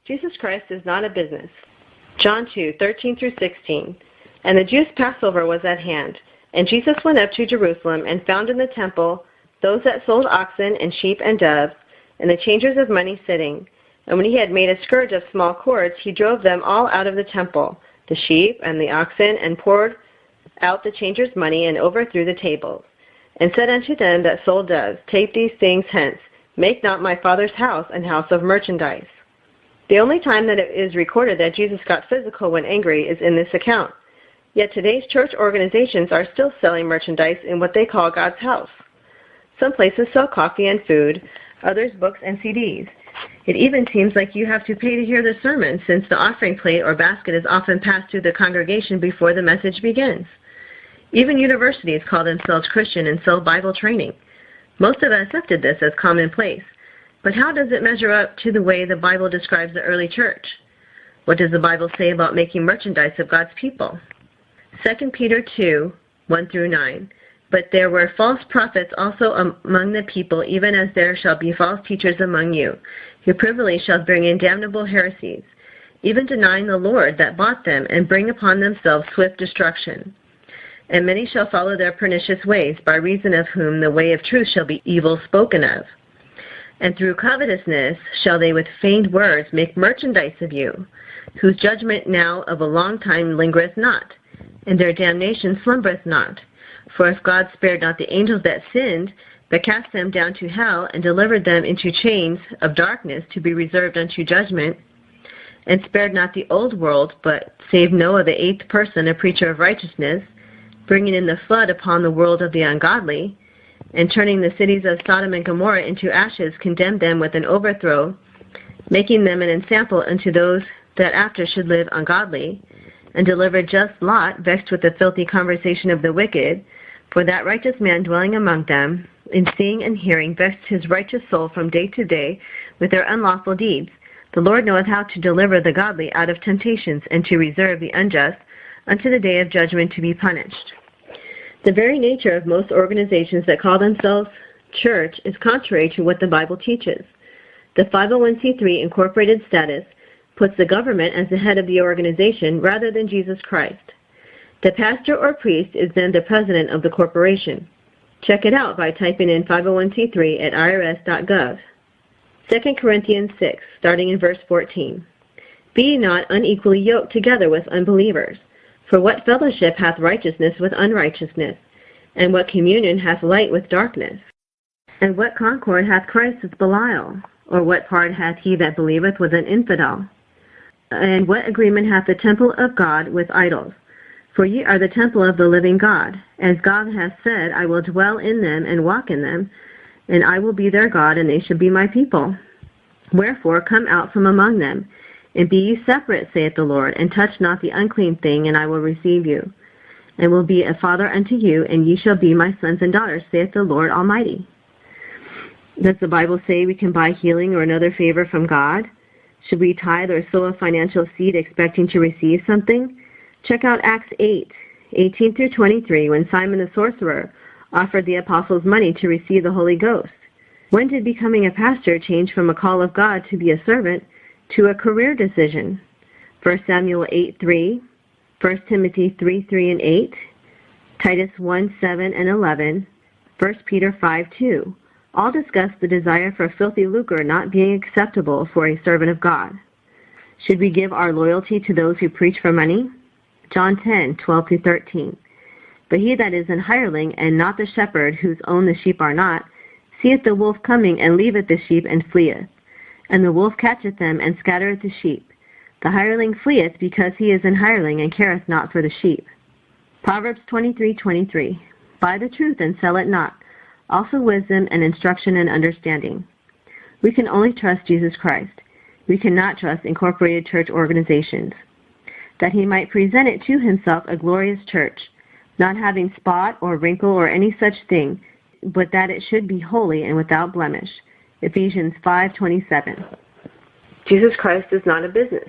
Jesus Christ is not a business. John 2:13 through 16. And the Jews' Passover was at hand. And Jesus went up to Jerusalem and found in the temple those that sold oxen and sheep and doves, and the changers of money sitting. And when he had made a scourge of small cords, he drove them all out of the temple, the sheep and the oxen, and poured out the changers' money, and overthrew the tables. And said unto them that sold doves, Take these things hence, make not my Father's house an house of merchandise. The only time that it is recorded that Jesus got physical when angry is in this account. Yet today's church organizations are still selling merchandise in what they call God's house. Some places sell coffee and food, others books and CDs. It even seems like you have to pay to hear the sermon, since the offering plate or basket is often passed through the congregation before the message begins. Even universities call themselves Christian and sell Bible training. Most have accepted this as commonplace. But how does it measure up to the way the Bible describes the early church? What does the Bible say about making merchandise of God's people? 2 Peter 2:1 through 9. But there were false prophets also among the people, even as there shall be false teachers among you, who privily shall bring in damnable heresies, even denying the Lord that bought them, and bring upon themselves swift destruction. And many shall follow their pernicious ways, by reason of whom the way of truth shall be evil spoken of. And through covetousness shall they with feigned words make merchandise of you, whose judgment now of a long time lingereth not, and their damnation slumbereth not. For if God spared not the angels that sinned, but cast them down to hell, and delivered them into chains of darkness to be reserved unto judgment, and spared not the old world, but saved Noah the eighth person, a preacher of righteousness, bringing in the flood upon the world of the ungodly, and turning the cities of Sodom and Gomorrah into ashes, condemned them with an overthrow, making them an ensample unto those that after should live ungodly, and delivered just Lot, vexed with the filthy conversation of the wicked, for that righteous man dwelling among them, in seeing and hearing, vexed his righteous soul from day to day with their unlawful deeds. The Lord knoweth how to deliver the godly out of temptations, and to reserve the unjust unto the day of judgment to be punished. The very nature of most organizations that call themselves church is contrary to what the Bible teaches. The 501c3 incorporated status puts the government as the head of the organization rather than Jesus Christ. The pastor or priest is then the president of the corporation. Check it out by typing in 501c3 at irs.gov. 2 Corinthians 6, starting in verse 14. Be ye not unequally yoked together with unbelievers. For what fellowship hath righteousness with unrighteousness? And what communion hath light with darkness? And what concord hath Christ with Belial? Or what part hath he that believeth with an infidel? And what agreement hath the temple of God with idols? For ye are the temple of the living God. As God hath said, I will dwell in them and walk in them, and I will be their God, and they shall be my people. Wherefore come out from among them, and be ye separate, saith the Lord, and touch not the unclean thing, and I will receive you, and will be a father unto you, and ye shall be my sons and daughters, saith the Lord Almighty. Does the Bible say we can buy healing or another favor from God? Should we tithe or sow a financial seed expecting to receive something? Check out Acts 8:18 through 23, when Simon the sorcerer offered the apostles money to receive the Holy Ghost. When did becoming a pastor change from a call of God to be a servant to a career decision? 1 Samuel 8:3, 1 Timothy 3:3 and 8, Titus 1:7 and 11, 1 Peter 5:2, all discuss the desire for filthy lucre not being acceptable for a servant of God. Should we give our loyalty to those who preach for money? John 10:12 through 13. But he that is an hireling, and not the shepherd, whose own the sheep are not, seeth the wolf coming, and leaveth the sheep, and fleeth. And the wolf catcheth them, and scattereth the sheep. The hireling fleeth, because he is an hireling, and careth not for the sheep. Proverbs 23:23. Buy the truth, and sell it not. Also wisdom, and instruction, and understanding. We can only trust Jesus Christ. We cannot trust incorporated church organizations. That he might present it to himself a glorious church, not having spot or wrinkle or any such thing, but that it should be holy and without blemish. Ephesians 5:27. Jesus Christ is not a business.